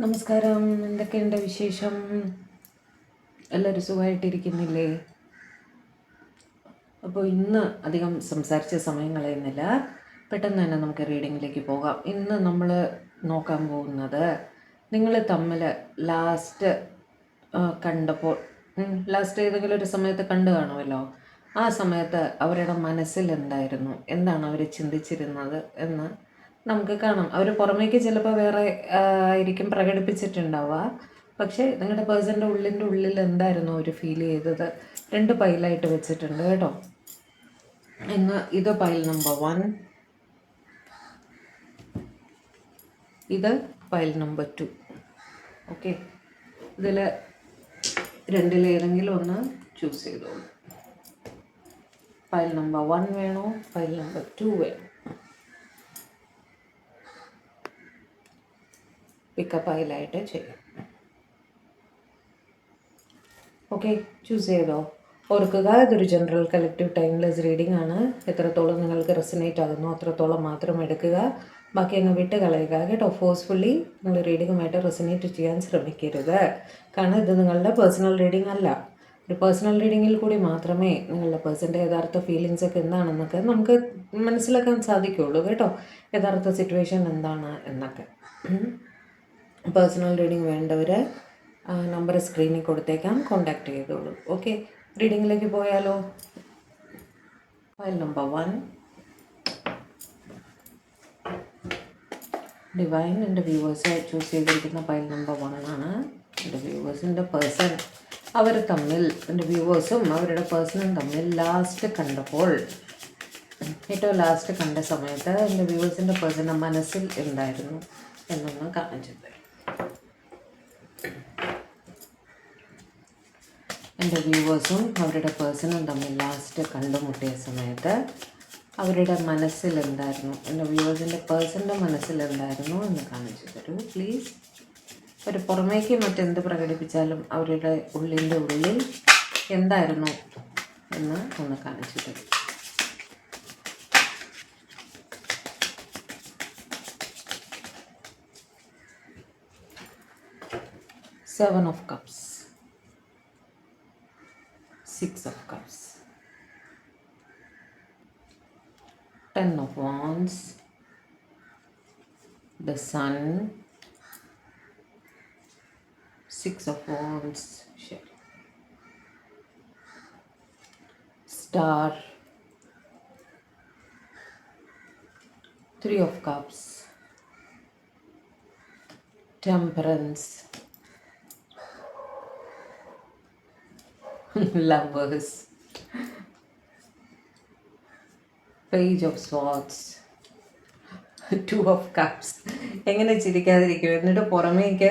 നമസ്കാരം. എന്തൊക്കെയുണ്ട് വിശേഷം? എല്ലാവരും സുഖമായിട്ടിരിക്കുന്നില്ലേ? അപ്പോൾ ഇന്ന് അധികം സംസാരിച്ച സമയം കളയുന്നില്ല, പെട്ടെന്ന് തന്നെ നമുക്ക് റീഡിങ്ങിലേക്ക് പോകാം. ഇന്ന് നമ്മൾ നോക്കാൻ പോകുന്നത് നിങ്ങൾ തമ്മിൽ ലാസ്റ്റ് കണ്ടപ്പോൾ, ലാസ്റ്റ് ഏതെങ്കിലും ഒരു സമയത്ത് കണ്ടു കാണുമല്ലോ, ആ സമയത്ത് അവരുടെ മനസ്സിൽ എന്തായിരുന്നു, എന്താണ് അവർ ചിന്തിച്ചിരുന്നത് എന്ന് നമുക്ക് കാണാം. അവർ പുറമേക്ക് ചിലപ്പോൾ വേറെ ആയിരിക്കും പ്രകടിപ്പിച്ചിട്ടുണ്ടാവുക, പക്ഷേ നിങ്ങളുടെ പേഴ്സൻ്റെ ഉള്ളിൻ്റെ ഉള്ളിൽ എന്തായിരുന്നു അവർ ഫീൽ ചെയ്തത്? 2 പൈലായിട്ട് വെച്ചിട്ടുണ്ട് കേട്ടോ. ഇന്ന് ഇത് പൈൽ നമ്പർ 1, ഇത് പൈൽ നമ്പർ 2. ഓക്കെ, ഇതിൽ രണ്ടിലേതെങ്കിലും ഒന്ന് ചൂസ് ചെയ്തോളൂ. പൈൽ നമ്പർ 1 വേണോ, പൈൽ നമ്പർ 2 വേണോ? പിക്കപ്പ് ആയിലായിട്ട് ചെയ്യും. ഓക്കെ, ചൂസ് ചെയ്തോ? ഓർക്കുക, ഇതൊരു ജനറൽ കളക്റ്റീവ് ടൈംലെസ് റീഡിംഗ് ആണ്. എത്രത്തോളം നിങ്ങൾക്ക് റെസനേറ്റ് ആകുന്നു അത്രത്തോളം മാത്രം എടുക്കുക, ബാക്കി അങ്ങ് വിട്ട് കളയുക കേട്ടോ. ഫോഴ്സ്ഫുള്ളി നിങ്ങൾ റീഡിങ്ങുമായിട്ട് റെസനേറ്റ് ചെയ്യാൻ ശ്രമിക്കരുത്, കാരണം ഇത് നിങ്ങളുടെ പേഴ്സണൽ റീഡിംഗ് അല്ല. ഒരു പേഴ്സണൽ റീഡിങ്ങിൽ കൂടി മാത്രമേ നിങ്ങളുടെ പേഴ്സൻ്റെ യഥാർത്ഥ ഫീലിങ്സ് ഒക്കെ എന്താണെന്നൊക്കെ നമുക്ക് മനസ്സിലാക്കാൻ സാധിക്കുകയുള്ളൂ കേട്ടോ. യഥാർത്ഥ സിറ്റുവേഷൻ എന്താണ് എന്നൊക്കെ. പേഴ്സണൽ റീഡിംഗ് വേണ്ടവർ നമ്പർ സ്ക്രീനിൽ കൊടുത്തേക്കാം, കോണ്ടാക്ട് ചെയ്തോളൂ. ഓക്കെ, റീഡിങ്ങിലേക്ക് പോയാലോ? ഫയൽ നമ്പർ 1, ഡിവൈൻ എൻ്റെ വ്യൂവേഴ്സ് ചൂസ് ചെയ്തിരിക്കുന്ന ഫയൽ നമ്പർ 1 ആണ്. എൻ്റെ വ്യൂവേഴ്സിൻ്റെ പേഴ്സൺ, അവർ തമ്മിൽ, എൻ്റെ വ്യൂവേഴ്സും അവരുടെ പേഴ്സണും തമ്മിൽ ലാസ്റ്റ് കണ്ടപ്പോൾ, ഏറ്റവും ലാസ്റ്റ് കണ്ട സമയത്ത് എൻ്റെ വ്യൂവേഴ്സിൻ്റെ പേഴ്സൻ്റെ മനസ്സിൽ എന്തായിരുന്നു എന്നൊന്ന് കാണിച്ചു തരും. എൻ്റെ വ്യൂവേഴ്സും അവരുടെ പേഴ്സണും തമ്മിൽ ലാസ്റ്റ് കണ്ടുമുട്ടിയ സമയത്ത് അവരുടെ മനസ്സിൽ എന്തായിരുന്നു, എൻ്റെ വ്യൂവേഴ്സിൻ്റെ പേഴ്സൻ്റെ മനസ്സിൽ എന്തായിരുന്നു എന്ന് കാണിച്ചു തരൂ പ്ലീസ്. അവർ പുറമേക്ക് മറ്റെന്ത് പ്രകടിപ്പിച്ചാലും അവരുടെ ഉള്ളിൻ്റെ ഉള്ളിൽ എന്തായിരുന്നു എന്ന് ഒന്ന് കാണിച്ചു തരും. Seven of Cups, 6 of Cups, 10 of Wands, the Sun, 6 of Wands, Star, 3 of Cups, Temperance, Lovers, Page of Swords, 2 of Cups. എങ്ങനെ ചിരിക്കാതിരിക്കും? എന്നിട്ട് പുറമേക്ക്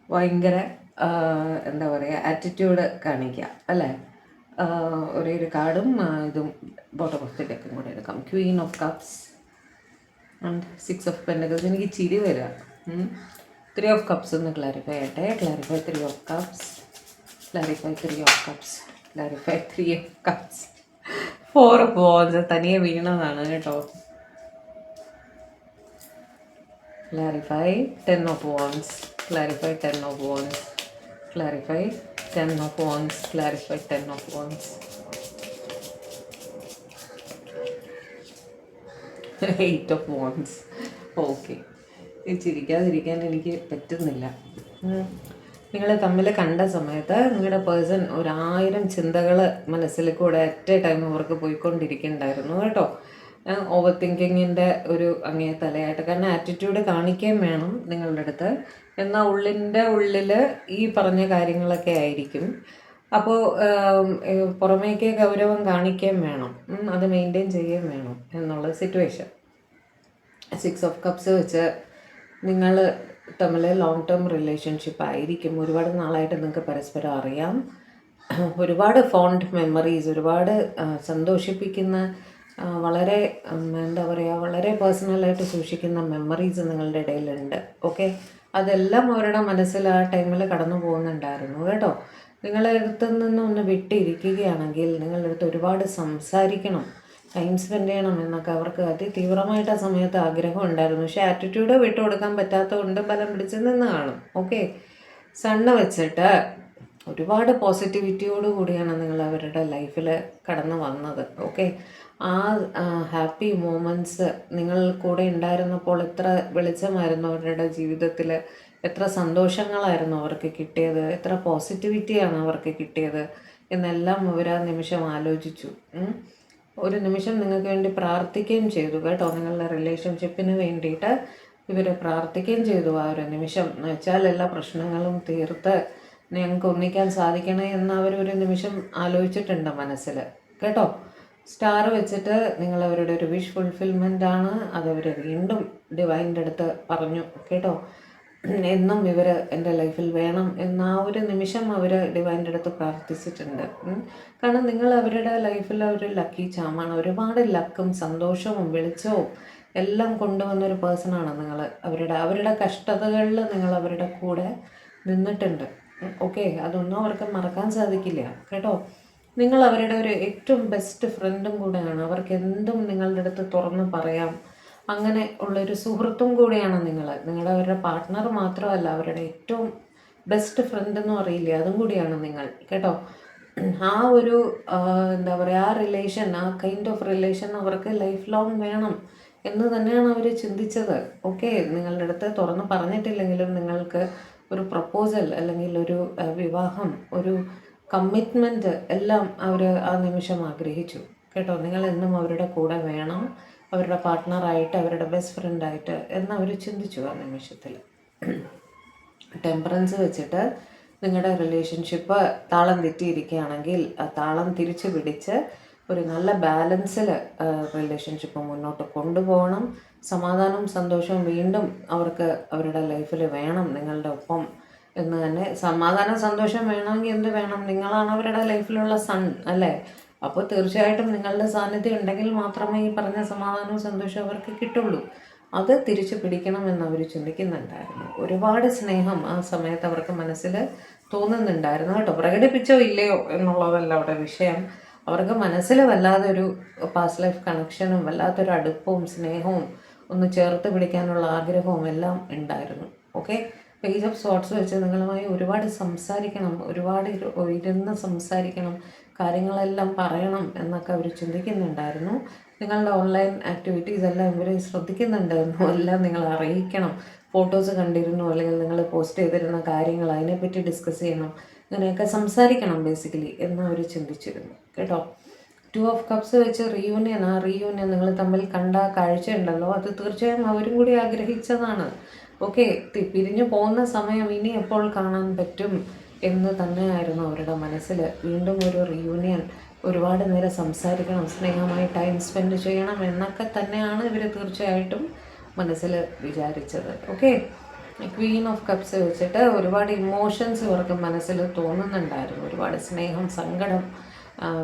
ഭയങ്കര എന്താ പറയുക, ആറ്റിറ്റ്യൂഡ് കാണിക്കുക അല്ലേ? ഒരേ ഒരു കാർഡും ഇതും ബോട്ടം ഓഫ് ദി ഡെക്കും കൂടെ എടുക്കാം. Queen of cups and 6 of Pentacles. എനിക്ക് ചിരി വരിക. 3 of Cups ഒന്ന് ക്ലാരിഫൈ ആയിട്ടെ. Clarify 3 of Cups, clarify 3 of Cups, clarify 3 of Cups, 4 of Wands. തനിയെ വീണതാണ് കേട്ടോ. clarify 10 of Wands, clarify 10 of Wands, clarify 10 of Wands, clarify 10 of Wands, 8 of Wands. Okay, ചിരിക്കാതിരിക്കാൻ എനിക്ക് പറ്റുന്നില്ല. നിങ്ങൾ തമ്മിൽ കണ്ട സമയത്ത് നിങ്ങളുടെ പേഴ്സൺ 1000 ചിന്തകൾ മനസ്സിൽ കൂടെ അറ്റ് എ ടൈം അവർക്ക് പോയിക്കൊണ്ടിരിക്കുന്നുണ്ടായിരുന്നു കേട്ടോ. ഓവർ തിങ്കിങ്ങിൻ്റെ ഒരു അങ്ങേ തലയായിട്ട്, കാരണം ആറ്റിറ്റ്യൂഡ് കാണിക്കുകയും വേണം നിങ്ങളുടെ അടുത്ത്, എന്നാൽ ഉള്ളിൻ്റെ ഉള്ളിൽ ഈ പറഞ്ഞ കാര്യങ്ങളൊക്കെ ആയിരിക്കും. അപ്പോൾ പുറമേക്ക് ഗൗരവം കാണിക്കുകയും വേണം, അത് മെയിൻറ്റെയിൻ ചെയ്യുകയും വേണം എന്നുള്ള സിറ്റുവേഷൻ. 6 of Cups വെച്ച് നിങ്ങൾ തമ്മിൽ ലോങ് ടേം റിലേഷൻഷിപ്പ് ആയിരിക്കും. ഒരുപാട് നാളായിട്ട് നിങ്ങൾക്ക് പരസ്പരം അറിയാം. ഒരുപാട് ഫോണ്ട് മെമ്മറീസ്, ഒരുപാട് സന്തോഷിപ്പിക്കുന്ന, വളരെ എന്താ പറയുക, വളരെ പേഴ്സണലായിട്ട് സൂക്ഷിക്കുന്ന മെമ്മറീസ് നിങ്ങളുടെ ഇടയിലുണ്ട്. ഓക്കെ, അതെല്ലാം അവരുടെ മനസ്സിൽ ആ ടൈമിൽ കടന്നു പോകുന്നുണ്ടായിരുന്നു കേട്ടോ. നിങ്ങളുടെ അടുത്ത് നിന്ന് ഒന്ന് വിട്ടിരിക്കുകയാണെങ്കിൽ നിങ്ങളുടെ അടുത്ത് ഒരുപാട് സംസാരിക്കണം. ടൈം സ്പെൻഡ് ചെയ്യണം എന്നൊക്കെ അവർക്ക് അതിതീവ്രമായിട്ട് ആ സമയത്ത് ആഗ്രഹം ഉണ്ടായിരുന്നു. പക്ഷേ ആറ്റിറ്റ്യൂഡ് വിട്ടു കൊടുക്കാൻ പറ്റാത്തത് കൊണ്ട് ബലം പിടിച്ച് നിന്ന് കാണും. ഓക്കെ, സണ്ണ് വെച്ചിട്ട് ഒരുപാട് പോസിറ്റിവിറ്റിയോട് കൂടിയാണ് നിങ്ങൾ അവരുടെ ലൈഫിൽ കടന്നു വന്നത്. ഓക്കെ, ആ ഹാപ്പി മൂമെൻറ്റ്സ് നിങ്ങൾ കൂടെ ഉണ്ടായിരുന്നപ്പോൾ എത്ര വെളിച്ചമായിരുന്നു അവരുടെ ജീവിതത്തിൽ, എത്ര സന്തോഷങ്ങളായിരുന്നു അവർക്ക് കിട്ടിയത്, എത്ര പോസിറ്റിവിറ്റിയാണ് അവർക്ക് കിട്ടിയത് എന്നെല്ലാം അവർ ആ നിമിഷം ആലോചിച്ചു. ഒരു നിമിഷം നിങ്ങൾക്ക് വേണ്ടി പ്രാർത്ഥിക്കുകയും ചെയ്തു കേട്ടോ. നിങ്ങളുടെ റിലേഷൻഷിപ്പിന് വേണ്ടിയിട്ട് ഇവർ പ്രാർത്ഥിക്കുകയും ചെയ്തു ആ ഒരു നിമിഷം. എന്ന് വെച്ചാൽ എല്ലാ പ്രശ്നങ്ങളും തീർത്ത് ഞങ്ങൾക്ക് ഒന്നിക്കാൻ സാധിക്കണേ എന്ന് അവരൊരു നിമിഷം ആലോചിച്ചിട്ടുണ്ട് മനസ്സിൽ കേട്ടോ. സ്റ്റാർ വെച്ചിട്ട് നിങ്ങൾ അവരുടെ ഒരു വിഷ് ഫുൾഫിൽമെൻ്റ് ആണ് അതവർ വീണ്ടും ഡിവൈൻ്റെ അടുത്ത് പറഞ്ഞു കേട്ടോ. എന്നും ഇവർ എൻ്റെ ലൈഫിൽ വേണം എന്ന ആ ഒരു നിമിഷം അവർ ഡിവൈൻ്റെ അടുത്ത് പ്രാർത്ഥിച്ചിട്ടുണ്ട്. കാരണം നിങ്ങൾ അവരുടെ ലൈഫിൽ ഒരു ലക്കി ചാമാണ്. ഒരുപാട് ലക്കും സന്തോഷവും വെളിച്ചവും എല്ലാം കൊണ്ടുവന്നൊരു പേഴ്സണാണ് നിങ്ങൾ. അവരുടെ കഷ്ടതകളിൽ നിങ്ങൾ അവരുടെ കൂടെ നിന്നിട്ടുണ്ട്. ഓക്കെ, അതൊന്നും അവർക്ക് മറക്കാൻ സാധിക്കില്ല കേട്ടോ. നിങ്ങൾ അവരുടെ ഒരു ഏറ്റവും ബെസ്റ്റ് ഫ്രണ്ടും കൂടെയാണ്. അവർക്ക് എന്തും നിങ്ങളുടെ അടുത്ത് തുറന്ന് പറയാം. അങ്ങനെ ഉള്ളൊരു സുഹൃത്തും കൂടെയാണ് നിങ്ങളുടെ അവരുടെ പാർട്ട്ണർ മാത്രമല്ല, അവരുടെ ഏറ്റവും ബെസ്റ്റ് ഫ്രണ്ട് എന്ന് പറയില്ലേ, അതും കൂടിയാണ് നിങ്ങൾ കേട്ടോ. ആ ഒരു എന്താ പറയുക, ആ റിലേഷൻ, ആ കൈൻഡ് ഓഫ് റിലേഷൻ അവർക്ക് ലൈഫ് ലോങ് വേണം എന്ന് തന്നെയാണ് അവർ ചിന്തിച്ചത്. ഓക്കെ, നിങ്ങളുടെ അടുത്ത് തുറന്ന് പറഞ്ഞിട്ടില്ലെങ്കിലും നിങ്ങൾക്ക് ഒരു പ്രപ്പോസൽ അല്ലെങ്കിൽ ഒരു വിവാഹം, ഒരു കമ്മിറ്റ്മെൻറ്റ് എല്ലാം അവർ ആ നിമിഷം ആഗ്രഹിച്ചു കേട്ടോ. നിങ്ങൾ എന്നും അവരുടെ കൂടെ വേണം, അവരുടെ പാർട്ട്ണറായിട്ട്, അവരുടെ ബെസ്റ്റ് ഫ്രണ്ടായിട്ട് എന്നവർ ചിന്തിച്ചു ആ നിമിഷത്തിൽ. ടെമ്പറൻസ് വെച്ചിട്ട് നിങ്ങളുടെ റിലേഷൻഷിപ്പ് താളം തെറ്റിയിരിക്കുകയാണെങ്കിൽ ആ താളം തിരിച്ചു പിടിച്ച് ഒരു നല്ല ബാലൻസിൽ റിലേഷൻഷിപ്പ് മുന്നോട്ട് കൊണ്ടുപോകണം. സമാധാനവും സന്തോഷവും വീണ്ടും അവർക്ക് അവരുടെ ലൈഫിൽ വേണം നിങ്ങളുടെ ഒപ്പം എന്ന് തന്നെ. സമാധാനം സന്തോഷം വേണമെങ്കിൽ എന്ത് വേണം? നിങ്ങളാണ് അവരുടെ ലൈഫിലുള്ള സൺ അല്ലേ? അപ്പോൾ തീർച്ചയായിട്ടും നിങ്ങളുടെ സാന്നിധ്യം ഉണ്ടെങ്കിൽ മാത്രമേ ഈ പറഞ്ഞ സമാധാനവും സന്തോഷവും അവർക്ക് കിട്ടുള്ളൂ. അത് തിരിച്ചു പിടിക്കണമെന്ന് അവർ ചിന്തിക്കുന്നുണ്ടായിരുന്നു. ഒരുപാട് സ്നേഹം ആ സമയത്ത് അവർക്ക് മനസ്സിൽ തോന്നുന്നുണ്ടായിരുന്നു കേട്ടോ. പ്രകടിപ്പിച്ചോ ഇല്ലയോ എന്നുള്ളതല്ല അവിടെ വിഷയം. അവർക്ക് മനസ്സിൽ വല്ലാതൊരു പാസ്റ്റ് ലൈഫ് കണക്ഷനും വല്ലാത്തൊരു അടുപ്പവും സ്നേഹവും ഒന്ന് ചേർത്ത് പിടിക്കാനുള്ള ആഗ്രഹവും എല്ലാം ഉണ്ടായിരുന്നു. ഓക്കെ, പേജ് ഓഫ് സോർട്സ് വെച്ച് നിങ്ങളുമായി ഒരുപാട് സംസാരിക്കണം, ഒരുപാട് ഇരുന്ന് സംസാരിക്കണം, കാര്യങ്ങളെല്ലാം പറയണം എന്നൊക്കെ അവർ ചിന്തിക്കുന്നുണ്ടായിരുന്നു. നിങ്ങളുടെ ഓൺലൈൻ ആക്ടിവിറ്റീസ് എല്ലാം ഇവർ ശ്രദ്ധിക്കുന്നുണ്ടായിരുന്നു, എല്ലാം നിങ്ങൾ അറിയിക്കണം. ഫോട്ടോസ് കണ്ടിരുന്നു അല്ലെങ്കിൽ നിങ്ങൾ പോസ്റ്റ് ചെയ്തിരുന്ന കാര്യങ്ങൾ അതിനെപ്പറ്റി ഡിസ്കസ് ചെയ്യണം, ഇങ്ങനെയൊക്കെ സംസാരിക്കണം ബേസിക്കലി എന്ന് അവർ ചിന്തിച്ചിരുന്നു കേട്ടോ. 2 ഓഫ് കപ്സ് വെച്ച് റീയൂണിയൻ, ആ റീയൂണിയൻ നിങ്ങൾ തമ്മിൽ കണ്ട കാഴ്ചയുണ്ടല്ലോ, അത് തീർച്ചയായും അവരും കൂടി ആഗ്രഹിച്ചതാണ്. ഓക്കെ, പിരിഞ്ഞു പോകുന്ന സമയം ഇനി എപ്പോൾ കാണാൻ പറ്റും എന്ന് തന്നെയായിരുന്നു അവരുടെ മനസ്സിൽ. വീണ്ടും ഒരു റീയൂണിയൻ, ഒരുപാട് നേരം സംസാരിക്കണം, സ്നേഹമായി ടൈം സ്പെൻഡ് ചെയ്യണം എന്നൊക്കെ തന്നെയാണ് ഇവർ തീർച്ചയായിട്ടും മനസ്സിൽ വിചാരിച്ചത്. ഓക്കെ, ക്വീൻ ഓഫ് കപ്സ് വെച്ചിട്ട് ഒരുപാട് ഇമോഷൻസ് ഇവർക്ക് മനസ്സിൽ തോന്നുന്നുണ്ടായിരുന്നു. ഒരുപാട് സ്നേഹം, സങ്കടം,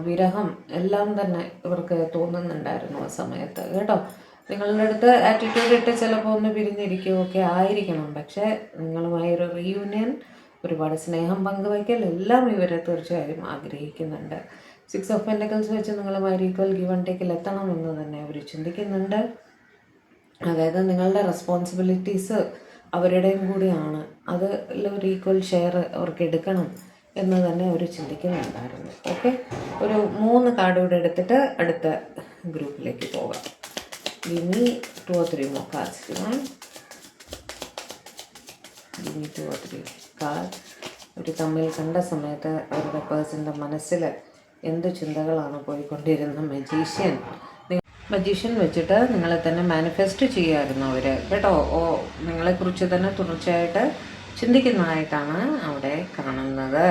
വിരഹം എല്ലാം തന്നെ ഇവർക്ക് തോന്നുന്നുണ്ടായിരുന്നു ആ സമയത്ത് കേട്ടോ. നിങ്ങളുടെ അടുത്ത് ആറ്റിറ്റ്യൂഡ് ഇട്ട് ചിലപ്പോൾ ഒന്ന് പിരിഞ്ഞിരിക്കുകയൊക്കെ ആയിരിക്കണം, പക്ഷേ നിങ്ങളുമായൊരു റീയൂണിയൻ, ഒരുപാട് സ്നേഹം പങ്കുവയ്ക്കൽ എല്ലാം ഇവർ തീർച്ചയായും ആഗ്രഹിക്കുന്നുണ്ട്. 6 ഓഫ് പെൻറ്റക്കിൾസ് വെച്ച് നിങ്ങളുമായി ഈക്വൽ ഗിവ് ആൻഡ് ടേക്കിൽ എത്തണമെന്ന് തന്നെ അവർ ചിന്തിക്കുന്നുണ്ട്. അതായത് നിങ്ങളുടെ റെസ്പോൺസിബിലിറ്റീസ് അവരുടെയും കൂടിയാണ്, അതിൽ ഒരു ഈക്വൽ ഷെയർ അവർക്ക് എടുക്കണം എന്ന് തന്നെ അവർ ചിന്തിക്കുന്നുണ്ടായിരുന്നു. ഓക്കെ, ഒരു 3 കാർഡ് കൂടെ എടുത്തിട്ട് അടുത്ത ഗ്രൂപ്പിലേക്ക് പോകാം. Give me 2 or 3 more cards, divine. Give me 2 or 3 cards. ഒരു തമ്മിൽ കണ്ട സമയത്ത് അവരുടെ പേഴ്സൻ്റെ മനസ്സിൽ എന്ത് ചിന്തകളാണ് പോയിക്കൊണ്ടിരുന്ന മജീഷ്യൻ വെച്ചിട്ട് നിങ്ങളെ തന്നെ മാനിഫെസ്റ്റ് ചെയ്യുമായിരുന്നു അവർ കേട്ടോ. നിങ്ങളെക്കുറിച്ച് തന്നെ തുടർച്ചയായിട്ട് ചിന്തിക്കുന്നതായിട്ടാണ് അവിടെ കാണുന്നത്.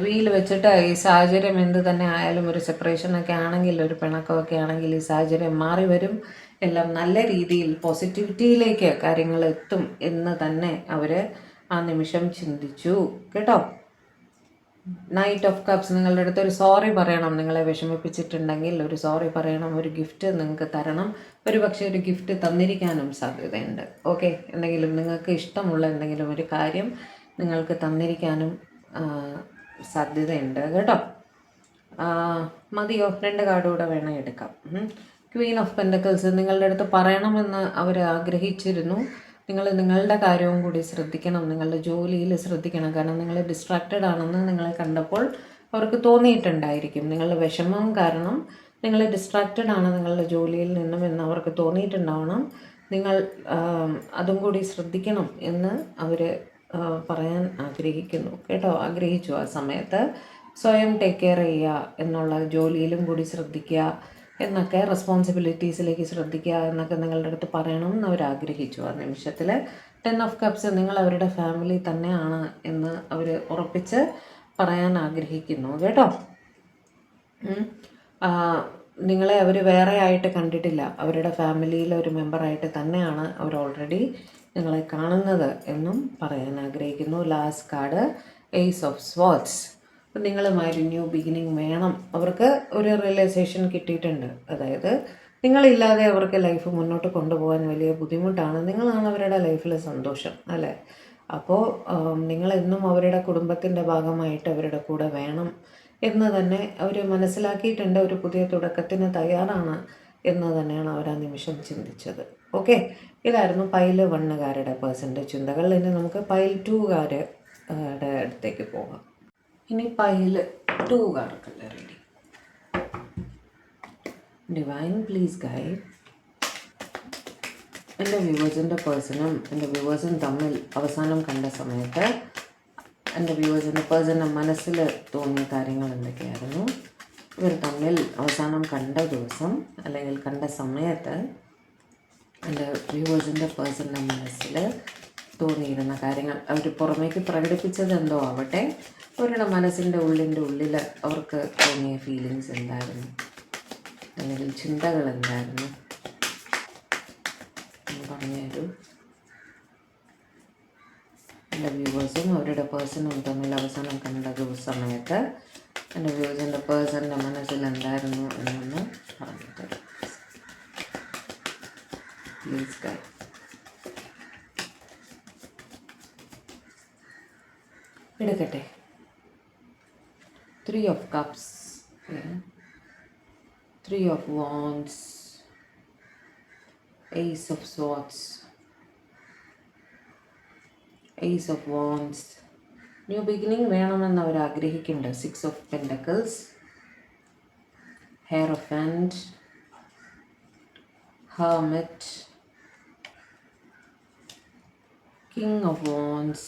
വീൽ വെച്ചിട്ട് ഈ സാഹചര്യം എന്ത് തന്നെ ആയാലും, ഒരു സെപ്പറേഷനൊക്കെ ആണെങ്കിൽ, ഒരു പിണക്കമൊക്കെ ആണെങ്കിൽ ഈ സാഹചര്യം മാറി വരും, എല്ലാം നല്ല രീതിയിൽ പോസിറ്റിവിറ്റിയിലേക്ക് കാര്യങ്ങൾ എത്തും എന്ന് തന്നെ അവർ ആ നിമിഷം ചിന്തിച്ചു കേട്ടോ. നൈറ്റ് ഓഫ് കപ്സ്, നിങ്ങളുടെ അടുത്ത് ഒരു സോറി പറയണം. നിങ്ങളെ വിഷമിപ്പിച്ചിട്ടുണ്ടെങ്കിൽ ഒരു സോറി പറയണം, ഒരു ഗിഫ്റ്റ് നിങ്ങൾക്ക് തരണം. ഒരു പക്ഷേ ഒരു ഗിഫ്റ്റ് തന്നിരിക്കാനും സാധ്യതയുണ്ട്. ഓക്കെ, എന്തെങ്കിലും നിങ്ങൾക്ക് ഇഷ്ടമുള്ള എന്തെങ്കിലും ഒരു കാര്യം നിങ്ങൾക്ക് തന്നിരിക്കാനും സാധ്യതയുണ്ട് കേട്ടോ. മതിയോ? 2 കാർഡ് കൂടെ വേണം എടുക്കാം. ക്വീൻ ഓഫ് പെൻഡക്കിൾസ് നിങ്ങളുടെ അടുത്ത് പറയണമെന്ന് അവർ ആഗ്രഹിച്ചിരുന്നു. നിങ്ങൾ നിങ്ങളുടെ കാര്യവും കൂടി ശ്രദ്ധിക്കണം, നിങ്ങളുടെ ജോലിയിൽ ശ്രദ്ധിക്കണം. കാരണം നിങ്ങൾ ഡിസ്ട്രാക്റ്റഡ് ആണെന്ന് നിങ്ങളെ കണ്ടപ്പോൾ അവർക്ക് തോന്നിയിട്ടുണ്ടായിരിക്കും. നിങ്ങളുടെ വിഷമം കാരണം നിങ്ങൾ ഡിസ്ട്രാക്റ്റഡ് ആണ് നിങ്ങളുടെ ജോലിയിൽ നിന്നും എന്ന് അവർക്ക് തോന്നിയിട്ടുണ്ടാവണം. നിങ്ങൾ അതും കൂടി ശ്രദ്ധിക്കണം എന്ന് അവർ പറയാൻ ആഗ്രഹിക്കുന്നു കേട്ടോ. ആഗ്രഹിച്ചു ആ സമയത്ത്. സ്വയം ടേക്ക് കെയർ ചെയ്യുക എന്നുള്ള, ജോലിയിലും കൂടി ശ്രദ്ധിക്കുക എന്നൊക്കെ, റെസ്പോൺസിബിലിറ്റീസിലേക്ക് ശ്രദ്ധിക്കുക എന്നൊക്കെ നിങ്ങളുടെ അടുത്ത് പറയണം എന്ന് അവർ ആഗ്രഹിച്ചു ആ നിമിഷത്തിൽ. 10 ഓഫ് കപ്സ് നിങ്ങൾ അവരുടെ ഫാമിലി തന്നെയാണ് എന്ന് അവർ ഉറപ്പിച്ച് പറയാൻ ആഗ്രഹിക്കുന്നു കേട്ടോ. നിങ്ങളെ അവർ വേറെ ആയിട്ട് കണ്ടിട്ടില്ല, അവരുടെ ഫാമിലിയിലെ ഒരു മെമ്പറായിട്ട് തന്നെയാണ് അവർ ഓൾറെഡി നിങ്ങളെ കാണുന്നത് എന്നും പറയാൻ ആഗ്രഹിക്കുന്നു. Last card ace of swords. അപ്പം നിങ്ങളുമായൊരു ന്യൂ ബിഗിനിങ് വേണം. അവർക്ക് ഒരു റിയലൈസേഷൻ കിട്ടിയിട്ടുണ്ട്. അതായത് നിങ്ങളില്ലാതെ അവർക്ക് ലൈഫ് മുന്നോട്ട് കൊണ്ടുപോകാൻ വലിയ ബുദ്ധിമുട്ടാണ്. നിങ്ങളാണ് അവരുടെ ലൈഫിലെ സന്തോഷം, അല്ലേ? അപ്പോൾ നിങ്ങളെന്നും അവരുടെ കുടുംബത്തിൻ്റെ ഭാഗമായിട്ട് അവരുടെ കൂടെ വേണം എന്ന് തന്നെ അവർ മനസ്സിലാക്കിയിട്ടുണ്ട്. ഒരു പുതിയ തുടക്കത്തിന് തയ്യാറാണ് എന്ന് തന്നെയാണ് അവർ ആ നിമിഷം ചിന്തിച്ചത്. ഓക്കെ, ഇതായിരുന്നു പൈൽ 1കാരുടെ പേഴ്സൻ്റെ ചിന്തകൾ. ഇനി നമുക്ക് പൈൽ 2കാരുടെ അടുത്തേക്ക് പോകാം. ഇനി പൈൽ 2കാർക്കല്ലേ റെഡി. ഡിവൈൻ പ്ലീസ് ഗൈഡ് എൻ്റെ വ്യൂവേഴ്സിൻ്റെ പേഴ്സണും എൻ്റെ വ്യൂവേഴ്സും തമ്മിൽ അവസാനം കണ്ട സമയത്ത് എൻ്റെ വ്യൂവേഴ്സിൻ്റെ പേഴ്സൻ്റെ മനസ്സിൽ തോന്നിയ കാര്യങ്ങൾ എന്തൊക്കെയായിരുന്നു? ഇവർ തമ്മിൽ അവസാനം കണ്ട ദിവസം അല്ലെങ്കിൽ കണ്ട സമയത്ത് എൻ്റെ വ്യൂവേഴ്സിൻ്റെ പേഴ്സൻ്റെ മനസ്സിൽ തോന്നിയിരുന്ന കാര്യങ്ങൾ, അവർ പുറമേക്ക് പ്രകടിപ്പിച്ചത് എന്തോ ആവട്ടെ, അവരുടെ മനസ്സിൻ്റെ ഉള്ളിൽ അവർക്ക് തോന്നിയ ഫീലിങ്സ് എന്തായിരുന്നു, അല്ലെങ്കിൽ ചിന്തകൾ എന്തായിരുന്നു എന്ന് പറഞ്ഞുതരൂ. എൻ്റെ വ്യൂവേഴ്സും അവരുടെ പേഴ്സണും തമ്മിൽ അവസാനം കണ്ട സമയത്ത് എൻ്റെ വ്യൂവേഴ്സിൻ്റെ പേഴ്സൻ്റെ മനസ്സിൽ എന്തായിരുന്നു എന്നൊന്ന് പറഞ്ഞു തരും പ്ലീസ് ഗൈഡ്. എടുക്കട്ടെ. 3 of cups, yeah. 3 of wands, ace of swords, ace of wands. New beginning വേണമെന്ന് അവർ ആഗ്രഹിക്കുന്നുണ്ട്. 6 of pentacles, hierophant, hermit, king of wands,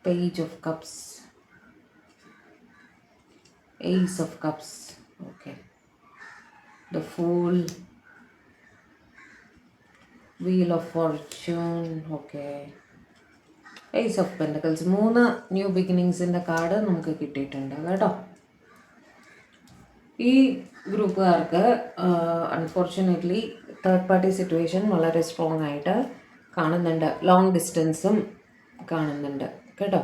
page of cups, ace of cups, okay, the fool, wheel of fortune, okay, ace of pentacles. 3 new ബിഗിനിങ്സിൻ്റെ card നമുക്ക് കിട്ടിയിട്ടുണ്ട് കേട്ടോ. ഈ ഗ്രൂപ്പുകാർക്ക് unfortunately third party situation വളരെ strong ആയിട്ട് കാണുന്നുണ്ട്. ലോങ് ഡിസ്റ്റൻസും കാണുന്നുണ്ട് കേട്ടോ.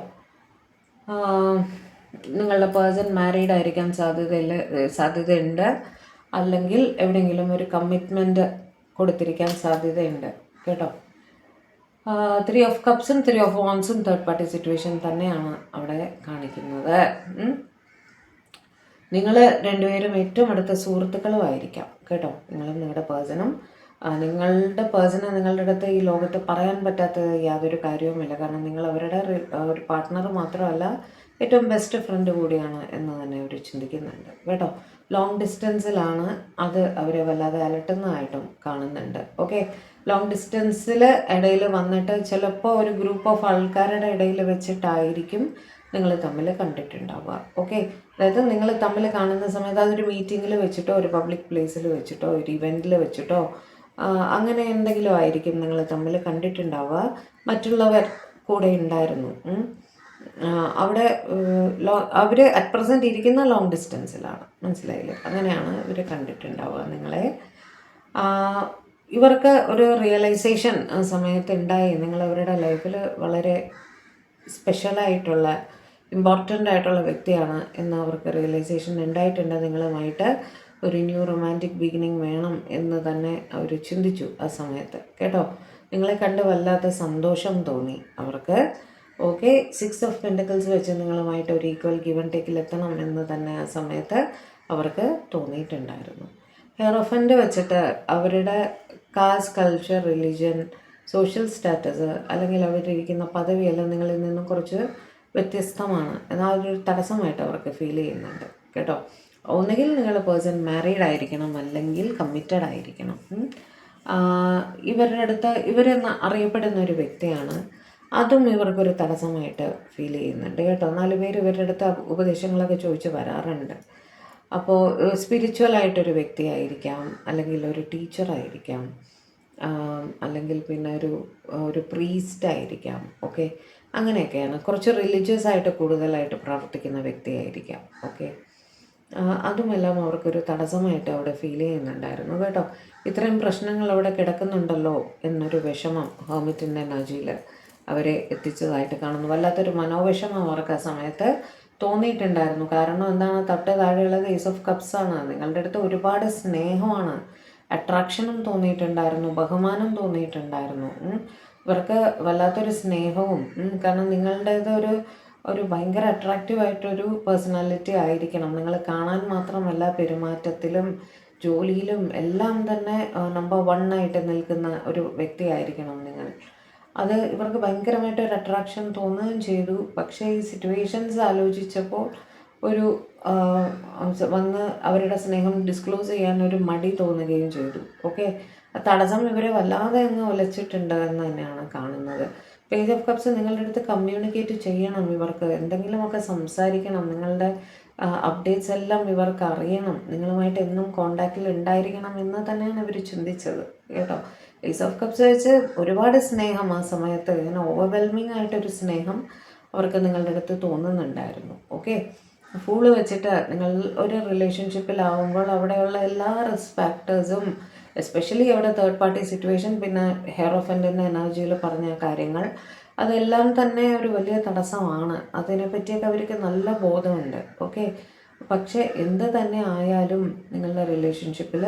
നിങ്ങളുടെ പേഴ്സൺ മാരീഡ് ആയിരിക്കാൻ സാധ്യതയുണ്ട്, അല്ലെങ്കിൽ എവിടെയെങ്കിലും ഒരു കമ്മിറ്റ്മെൻറ്റ് കൊടുത്തിരിക്കാൻ സാധ്യതയുണ്ട് കേട്ടോ. 3 of കപ്സും 3 of wandsഉം തേർഡ് പാർട്ടി സിറ്റുവേഷൻ തന്നെയാണ് അവിടെ കാണിക്കുന്നത്. നിങ്ങൾ രണ്ടുപേരും ഏറ്റവും അടുത്ത സുഹൃത്തുക്കളും ആയിരിക്കാം കേട്ടോ. നിങ്ങളും നിങ്ങളുടെ പേഴ്സണും. നിങ്ങളുടെ പേഴ്സണ് നിങ്ങളുടെ അടുത്ത് ഈ ലോകത്ത് പറയാൻ പറ്റാത്ത യാതൊരു കാര്യവുമില്ല. കാരണം നിങ്ങൾ അവരുടെ ഒരു പാർട്ട്ണർ മാത്രമല്ല, ഏറ്റവും ബെസ്റ്റ് ഫ്രണ്ട് കൂടിയാണ് എന്ന് തന്നെ അവർ ചിന്തിക്കുന്നുണ്ട് കേട്ടോ. ലോങ് ഡിസ്റ്റൻസിലാണ്, അത് അവരെ വല്ലാതെ അലട്ടുന്നതായിട്ടും കാണുന്നുണ്ട്. ഓക്കെ, ലോങ് ഡിസ്റ്റൻസിൽ ഇടയിൽ വന്നിട്ട് ചിലപ്പോൾ ഒരു ഗ്രൂപ്പ് ഓഫ് ആൾക്കാരുടെ ഇടയിൽ വെച്ചിട്ടായിരിക്കും നിങ്ങൾ തമ്മിൽ കണ്ടിട്ടുണ്ടാവുക. ഓക്കെ, അതായത് നിങ്ങൾ തമ്മിൽ കാണുന്ന സമയത്ത് അതൊരു മീറ്റിങ്ങിൽ വെച്ചിട്ടോ, ഒരു പബ്ലിക് പ്ലേസിൽ വെച്ചിട്ടോ, ഒരു ഇവൻറ്റിൽ വെച്ചിട്ടോ, അങ്ങനെ എന്തെങ്കിലും ആയിരിക്കും നിങ്ങൾ തമ്മിൽ കണ്ടിട്ടുണ്ടാവുക. മറ്റുള്ളവർ കൂടെ ഉണ്ടായിരുന്നു. അവിടെ അവർ അറ്റ് പ്രസൻറ്റ് ഇരിക്കുന്ന ലോങ് ഡിസ്റ്റൻസിലാണ്, മനസ്സിലായില്ലേ? അങ്ങനെയാണ് ഇവർ കണ്ടിട്ടുണ്ടാവുക നിങ്ങളെ. ഇവർക്ക് ഒരു റിയലൈസേഷൻ ആ സമയത്ത് ഉണ്ടായി. നിങ്ങൾ അവരുടെ ലൈഫിൽ വളരെ സ്പെഷ്യലായിട്ടുള്ള, ഇമ്പോർട്ടൻ്റ് ആയിട്ടുള്ള വ്യക്തിയാണ് എന്ന് അവർക്ക് റിയലൈസേഷൻ ഉണ്ടായിട്ടുണ്ട്. നിങ്ങളുമായിട്ട് ഒരു ന്യൂ റൊമാൻറ്റിക് ബിഗിനിങ് വേണം എന്ന് തന്നെ അവർ ചിന്തിച്ചു ആ സമയത്ത് കേട്ടോ. നിങ്ങളെ കണ്ട് വല്ലാത്ത സന്തോഷം തോന്നി അവർക്ക്. ഓക്കെ. 6 ഓഫ് പെൻറ്റക്കിൾസ് വെച്ച് നിങ്ങളുമായിട്ട് ഒരു ഈക്വൽ ഗിവൺ ടേക്കിലെത്തണം എന്ന് തന്നെ ആ സമയത്ത് അവർക്ക് തോന്നിയിട്ടുണ്ടായിരുന്നു. ഹെയറോഫൻറ്റ് വെച്ചിട്ട് അവരുടെ caste, culture, religion, social status അല്ലെങ്കിൽ അവരിരിക്കുന്ന പദവിയെല്ലാം നിങ്ങളിൽ നിന്നും കുറച്ച് വ്യത്യസ്തമാണ് എന്നാൽ ഒരു തടസ്സമായിട്ട് അവർക്ക് ഫീൽ ചെയ്യുന്നുണ്ട് കേട്ടോ. ഒന്നുകിൽ നിങ്ങളുടെ പേഴ്സൺ മാരീഡ് ആയിരിക്കണം, അല്ലെങ്കിൽ കമ്മിറ്റഡ് ആയിരിക്കണം. ഇവരുടെ അടുത്ത് ഇവരെന്ന് അറിയപ്പെടുന്ന ഒരു വ്യക്തിയാണ്, അതും ഇവർക്കൊരു തടസ്സമായിട്ട് ഫീൽ ചെയ്യുന്നുണ്ട് കേട്ടോ. 4 പേര് ഇവരുടെ അടുത്ത് ഉപദേശങ്ങളൊക്കെ ചോദിച്ച് വരാറുണ്ട്. അപ്പോൾ സ്പിരിച്വലായിട്ടൊരു വ്യക്തിയായിരിക്കാം, അല്ലെങ്കിൽ ഒരു ടീച്ചറായിരിക്കാം, അല്ലെങ്കിൽ പിന്നെ ഒരു പ്രീസ്റ്റ് ആയിരിക്കാം. ഓക്കെ, അങ്ങനെയൊക്കെയാണ്. കുറച്ച് റിലീജിയസ് ആയിട്ട് കൂടുതലായിട്ട് പ്രവർത്തിക്കുന്ന വ്യക്തിയായിരിക്കാം. ഓക്കെ, അതുമെല്ലാം അവർക്കൊരു തടസ്സമായിട്ട് അവിടെ ഫീൽ ചെയ്യുന്നുണ്ടായിരുന്നു കേട്ടോ. ഇത്രയും പ്രശ്നങ്ങൾ അവിടെ കിടക്കുന്നുണ്ടല്ലോ എന്നൊരു വിഷമം ഹെർമിറ്റിൻ്റെ എനർജിയിൽ അവരെ എത്തിച്ചതായിട്ട് കാണുന്നു. വല്ലാത്തൊരു മനോവിഷമം അവർക്ക് ആ സമയത്ത് തോന്നിയിട്ടുണ്ടായിരുന്നു. കാരണം എന്താണ്, തൊട്ട് താഴെയുള്ളത് ഏസ് ഓഫ് കപ്സ് ആണ്. നിങ്ങളുടെ അടുത്ത് ഒരുപാട് സ്നേഹമാണ്, അട്രാക്ഷനും തോന്നിയിട്ടുണ്ടായിരുന്നു, ബഹുമാനം തോന്നിയിട്ടുണ്ടായിരുന്നു. ഇവർക്ക് വല്ലാത്തൊരു സ്നേഹവും, കാരണം നിങ്ങളുടേത് ഒരു ഭയങ്കര അട്രാക്റ്റീവായിട്ടൊരു പേഴ്സണാലിറ്റി ആയിരിക്കണം. നിങ്ങൾ കാണാൻ മാത്രമല്ല, പെരുമാറ്റത്തിലും ജോലിയിലും എല്ലാം തന്നെ നമ്പർ 1 ആയിട്ട് നിൽക്കുന്ന ഒരു വ്യക്തിയായിരിക്കണം നിങ്ങൾ. അത് ഇവർക്ക് ഭയങ്കരമായിട്ടൊരു അട്രാക്ഷൻ തോന്നുകയും ചെയ്തു. പക്ഷേ ഈ സിറ്റുവേഷൻസ് ആലോചിച്ചപ്പോൾ ഒരു വന്ന് അവരുടെ സ്നേഹം ഡിസ്ക്ലോസ് ചെയ്യാൻ ഒരു മടി തോന്നുകയും ചെയ്തു. ഓക്കെ, തടസ്സം ഇവരെ വല്ലാതെ അങ്ങ് ഒലച്ചിട്ടുണ്ട് എന്ന് തന്നെയാണ് കാണുന്നത്. പേജ് ഓഫ് കപ്സ് നിങ്ങളുടെ അടുത്ത് കമ്മ്യൂണിക്കേറ്റ് ചെയ്യണം, ഇവർക്ക് എന്തെങ്കിലുമൊക്കെ സംസാരിക്കണം, നിങ്ങളുടെ അപ്ഡേറ്റ്സ് എല്ലാം ഇവർക്ക് അറിയണം, നിങ്ങളുമായിട്ട് എന്നും കോണ്ടാക്റ്റിൽ ഉണ്ടായിരിക്കണം എന്ന് തന്നെയാണ് ഇവർ ചിന്തിച്ചത് കേട്ടോ. ഏസ് ഓഫ് കപ്സ് വെച്ച് ഒരുപാട് സ്നേഹം ആ സമയത്ത്, ഇങ്ങനെ ഓവർവെൽമിങ് ആയിട്ടൊരു സ്നേഹം അവർക്ക് നിങ്ങളുടെ അടുത്ത് തോന്നുന്നുണ്ടായിരുന്നു. ഓക്കെ, ഫൂള് വെച്ചിട്ട് നിങ്ങൾ ഒരു റിലേഷൻഷിപ്പിലാവുമ്പോൾ അവിടെയുള്ള എല്ലാ റിസ്ക് ഫാക്ടേഴ്സും, എസ്പെഷ്യലി അവിടെ തേർഡ് പാർട്ടി സിറ്റുവേഷൻ, പിന്നെ ഹെയറോഫൻറ്റിൻ്റെ എനർജിയിൽ പറഞ്ഞ കാര്യങ്ങൾ, അതെല്ലാം തന്നെ ഒരു വലിയ തടസ്സമാണ്. അതിനെപ്പറ്റിയൊക്കെ അവർക്ക് നല്ല ബോധമുണ്ട്. ഓക്കെ, പക്ഷേ എന്ത് തന്നെ ആയാലും നിങ്ങളുടെ റിലേഷൻഷിപ്പിൽ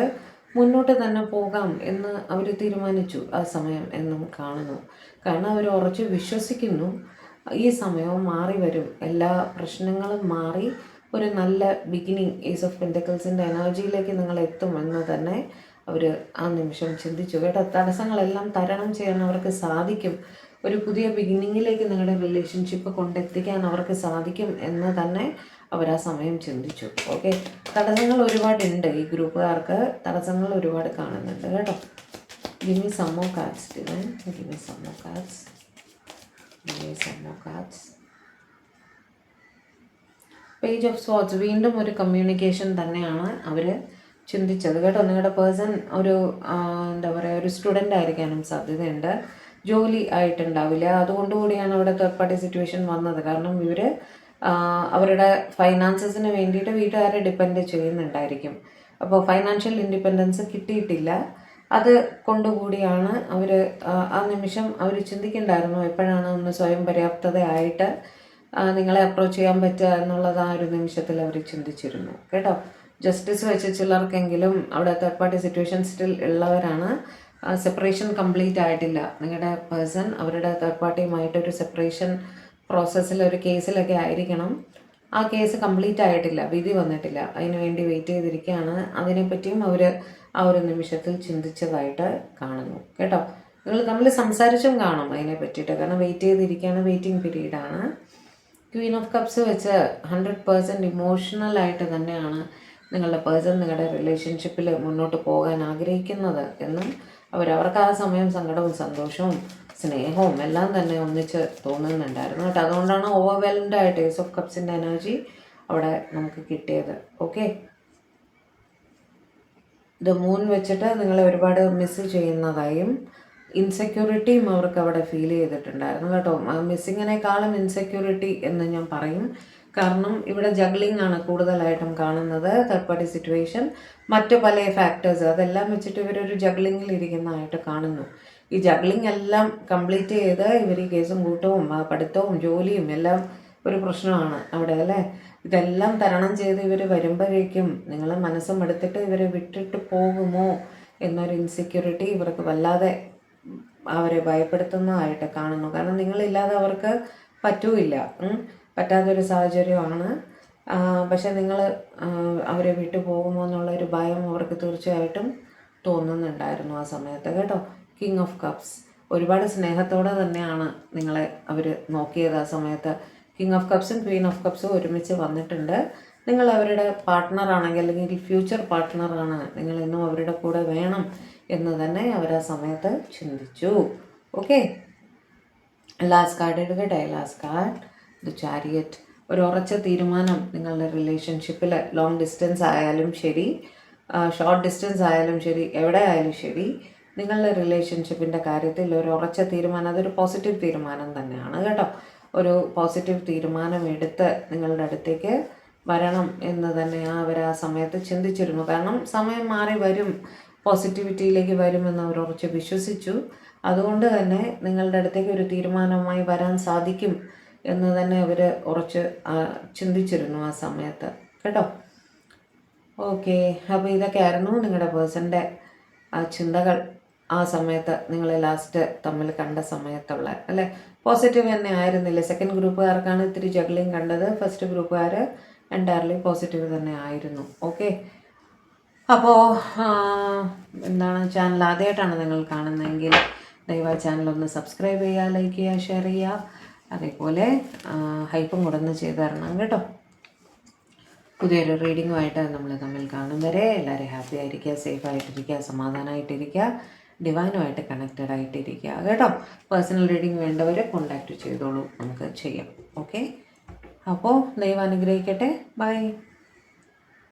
മുന്നോട്ട് തന്നെ പോകാം എന്ന് അവർ തീരുമാനിച്ചു ആ സമയം എന്നും കാണുന്നു. കാരണം അവർ ഉറച്ച് വിശ്വസിക്കുന്നു ഈ സമയവും മാറി വരും, എല്ലാ പ്രശ്നങ്ങളും മാറി ഒരു നല്ല ബിഗിനിങ് ഏസ് ഓഫ് പെൻറ്റക്കിൾസിൻ്റെ എനർജിയിലേക്ക് നിങ്ങൾ എത്തുമെന്ന് തന്നെ അവർ ആ നിമിഷം ചിന്തിച്ചു കേട്ടോ. തടസ്സങ്ങളെല്ലാം തരണം ചെയ്യാൻ അവർക്ക് സാധിക്കും, ഒരു പുതിയ ബിഗിനിങ്ങിലേക്ക് നിങ്ങളുടെ റിലേഷൻഷിപ്പ് കൊണ്ടെത്തിക്കാൻ അവർക്ക് സാധിക്കും എന്ന് തന്നെ അവർ ആ സമയം ചിന്തിച്ചു. ഓക്കെ, തടസ്സങ്ങൾ ഒരുപാടുണ്ട്, ഈ ഗ്രൂപ്പുകാർക്ക് തടസ്സങ്ങൾ ഒരുപാട് കാണുന്നുണ്ട് കേട്ടോ. Give me some more cards divine, give me some more cards, give me some more cards. Page of swords, വീണ്ടും ഒരു കമ്മ്യൂണിക്കേഷൻ തന്നെയാണ് അവർ ചിന്തിച്ചത് കേട്ടോ. നിങ്ങളുടെ പേഴ്സൺ ഒരു എന്താ പറയുക, ഒരു സ്റ്റുഡൻ്റ് ആയിരിക്കാനും സാധ്യതയുണ്ട്, ജോലി ആയിട്ടുണ്ടാവില്ല. അതുകൊണ്ടുകൂടിയാണ് അവിടെ തേർഡ് പാർട്ടി സിറ്റുവേഷൻ വന്നത്. കാരണം ഇവർ അവരുടെ ഫൈനാൻസസിന് വേണ്ടിയിട്ട് വീട്ടുകാരെ ഡിപ്പെൻഡ് ചെയ്യുന്നുണ്ടായിരിക്കും. അപ്പോൾ ഫൈനാൻഷ്യൽ ഇൻഡിപെൻഡൻസ് കിട്ടിയിട്ടില്ല, അത് കൊണ്ടുകൂടിയാണ് അവർ ആ നിമിഷം അവർ ചിന്തിക്കുന്നുണ്ടായിരുന്നു എപ്പോഴാണ് ഒന്ന് സ്വയം പര്യാപ്തതയായിട്ട് നിങ്ങളെ അപ്രോച്ച് ചെയ്യാൻ പറ്റുക എന്നുള്ളത് ആ ഒരു നിമിഷത്തിൽ അവർ ചിന്തിച്ചിരുന്നു കേട്ടോ. ജസ്റ്റിസ് വെച്ച് ചിലർക്കെങ്കിലും അവിടെ തേർഡ് പാർട്ടി സിറ്റുവേഷൻ സ്റ്റിൽ ഉള്ളവരാണ്. സെപ്പറേഷൻ കംപ്ലീറ്റ് ആയിട്ടില്ല. നിങ്ങളുടെ പേഴ്സൺ അവരുടെ തേർഡ് പാർട്ടിയുമായിട്ടൊരു സെപ്പറേഷൻ പ്രോസസ്സിൽ ഒരു കേസിലൊക്കെ ആയിരിക്കണം. ആ കേസ് കംപ്ലീറ്റ് ആയിട്ടില്ല, വിധി വന്നിട്ടില്ല, അതിന് വേണ്ടി വെയിറ്റ് ചെയ്തിരിക്കുകയാണ്. അതിനെപ്പറ്റിയും അവർ ആ ഒരു നിമിഷത്തിൽ ചിന്തിച്ചതായിട്ട് കാണുന്നു കേട്ടോ. നിങ്ങൾ തമ്മിൽ സംസാരിച്ചും കാണും അതിനെ പറ്റിയിട്ട്, കാരണം വെയിറ്റ് ചെയ്തിരിക്കുകയാണ്, വെയിറ്റിംഗ് പീരീഡാണ്. ക്വീൻ ഓഫ് കപ്സ് വെച്ച് 100% ഇമോഷണലായിട്ട് തന്നെയാണ് നിങ്ങളുടെ പേഴ്സൺ നിങ്ങളുടെ റിലേഷൻഷിപ്പിൽ മുന്നോട്ട് പോകാൻ ആഗ്രഹിക്കുന്നത് എന്നും അവർക്ക് ആ സമയം സങ്കടവും സന്തോഷവും സ്നേഹവും എല്ലാം തന്നെ ഒന്നിച്ച് തോന്നുന്നുണ്ടായിരുന്നു കേട്ടോ. അതുകൊണ്ടാണ് ഓവർവെൽംഡ് ആയിട്ട് ഏസ് ഓഫ് കപ്സിൻ്റെ എനർജി അവിടെ നമുക്ക് കിട്ടിയത്. ഓക്കെ, ദ മൂൺ വെച്ചിട്ട് നിങ്ങളെ ഒരുപാട് മിസ് ചെയ്യുന്നതായും ഇൻസെക്യൂരിറ്റിയും അവർക്ക് അവിടെ ഫീൽ ചെയ്തിട്ടുണ്ടായിരുന്നു കേട്ടോ. മിസ്സിങ്ങിനേക്കാളും ഇൻസെക്യൂരിറ്റി എന്ന് ഞാൻ പറയും. കാരണം ഇവിടെ ജഗ്ലിംഗ് ആണ് കൂടുതലായിട്ടും കാണുന്നത്, തേർഡ് പാർട്ടി സിറ്റുവേഷൻ, മറ്റു പല ഫാക്ടേഴ്സ്, അതെല്ലാം വെച്ചിട്ട് ഇവരൊരു ജഗ്ലിങ്ങിൽ ഇരിക്കുന്നതായിട്ട് കാണുന്നു. ഈ ജഗ്ലിംഗ് എല്ലാം കംപ്ലീറ്റ് ചെയ്ത് ഇവർ ഈ കേസും കൂട്ടവും പഠിത്തവും ജോലിയും എല്ലാം ഒരു പ്രശ്നമാണ് അവിടെ അല്ലേ. ഇതെല്ലാം തരണം ചെയ്ത് ഇവർ വരുമ്പോഴേക്കും നിങ്ങളെ മനസ്സും എടുത്തിട്ട് ഇവരെ വിട്ടിട്ട് പോകുമോ എന്നൊരു ഇൻസെക്യൂരിറ്റി ഇവർക്ക് വല്ലാതെ അവരെ ഭയപ്പെടുത്തുന്നതായിട്ട് കാണുന്നു. കാരണം നിങ്ങളില്ലാതെ അവർക്ക് പറ്റൂല്ല. പറ്റാത്തൊരു സാഹചര്യമാണ്. പക്ഷെ നിങ്ങൾ അവരെ വിട്ടു പോകുമോ എന്നുള്ളൊരു ഭയം അവർക്ക് തീർച്ചയായിട്ടും തോന്നുന്നുണ്ടായിരുന്നു ആ സമയത്ത് കേട്ടോ. കിങ് ഓഫ് കപ്സ് ഒരുപാട് സ്നേഹത്തോടെ തന്നെയാണ് നിങ്ങളെ അവർ നോക്കിയത് ആ സമയത്ത്. കിങ് ഓഫ് കപ്സും ക്വീൻ ഓഫ് കപ്സും ഒരുമിച്ച് വന്നിട്ടുണ്ട്. നിങ്ങൾ അവരുടെ പാർട്ട്ണറാണെങ്കിൽ അല്ലെങ്കിൽ ഫ്യൂച്ചർ പാർട്ട്ണറാണ്, നിങ്ങൾ ഇന്നും അവരുടെ കൂടെ വേണം എന്ന് തന്നെ അവർ ആ സമയത്ത് ചിന്തിച്ചു. ഓക്കെ, ലാസ്റ്റ് കാർഡ് എടുക്കട്ടെ. Last card the chariot. ഒരു ഉറച്ച തീരുമാനം നിങ്ങളുടെ റിലേഷൻഷിപ്പിൽ, ലോങ് ഡിസ്റ്റൻസ് ആയാലും ശരി, ഷോർട്ട് ഡിസ്റ്റൻസ് ആയാലും ശരി, എവിടെ ആയാലും ശരി, നിങ്ങളുടെ റിലേഷൻഷിപ്പിൻ്റെ കാര്യത്തിൽ ഒരു ഉറച്ച തീരുമാനം, അതൊരു പോസിറ്റീവ് തീരുമാനം തന്നെയാണ് കേട്ടോ. ഒരു പോസിറ്റീവ് തീരുമാനം എടുത്ത് നിങ്ങളുടെ അടുത്തേക്ക് വരണം എന്ന് തന്നെ അവർ ആ സമയത്ത് ചിന്തിച്ചിരുന്നു. കാരണം സമയം മാറി വരും, പോസിറ്റിവിറ്റിയിലേക്ക് വരുമെന്ന് അവർ ഉറച്ച് വിശ്വസിച്ചു. അതുകൊണ്ട് തന്നെ നിങ്ങളുടെ അടുത്തേക്ക് ഒരു തീരുമാനവുമായി വരാൻ സാധിക്കും എന്ന് തന്നെ അവർ ഉറച്ച് ചിന്തിച്ചിരുന്നു ആ സമയത്ത് കേട്ടോ. ഓക്കെ, അപ്പോൾ ഇതൊക്കെയായിരുന്നു നിങ്ങളുടെ പേഴ്സൻ്റെ ചിന്തകൾ ആ സമയത്ത് നിങ്ങൾ ലാസ്റ്റ് തമ്മിൽ കണ്ട സമയത്തുള്ള അല്ലേ. പോസിറ്റീവ് തന്നെ ആയിരുന്നില്ല. സെക്കൻഡ് ഗ്രൂപ്പുകാർക്കാണ് ഇത്തിരി ജഗ്ലിങ് കണ്ടത്. ഫസ്റ്റ് ഗ്രൂപ്പുകാർ എൻറ്റയർലി പോസിറ്റീവ് തന്നെ ആയിരുന്നു. ഓക്കെ, അപ്പോൾ എന്താണ്, ചാനൽ ആദ്യമായിട്ടാണ് നിങ്ങൾ കാണുന്നതെങ്കിൽ ദയവായി ചാനലൊന്ന് സബ്സ്ക്രൈബ് ചെയ്യുക, ലൈക്ക് ചെയ്യുക, ഷെയർ ചെയ്യുക. അതേപോലെ ഹൈപ്പും കൂടെ ഒന്ന് ചെയ്ത് തരണം കേട്ടോ. പുതിയൊരു റീഡിങ്ങുമായിട്ട് നമ്മൾ തമ്മിൽ കാണും വരെ എല്ലാവരും ഹാപ്പി ആയിരിക്കുക, സേഫ് ആയിട്ടിരിക്കുക, സമാധാനമായിട്ടിരിക്കുക, ഡിവൈനുമായിട്ട് കണക്റ്റഡ് ആയിട്ടിരിക്കുക കേട്ടോ. പേഴ്സണൽ റീഡിങ് വേണ്ടവർ കോണ്ടാക്റ്റ് ചെയ്തോളൂ, നമുക്ക് ചെയ്യാം. ഓക്കെ, അപ്പോൾ ദൈവം അനുഗ്രഹിക്കട്ടെ. ബൈ.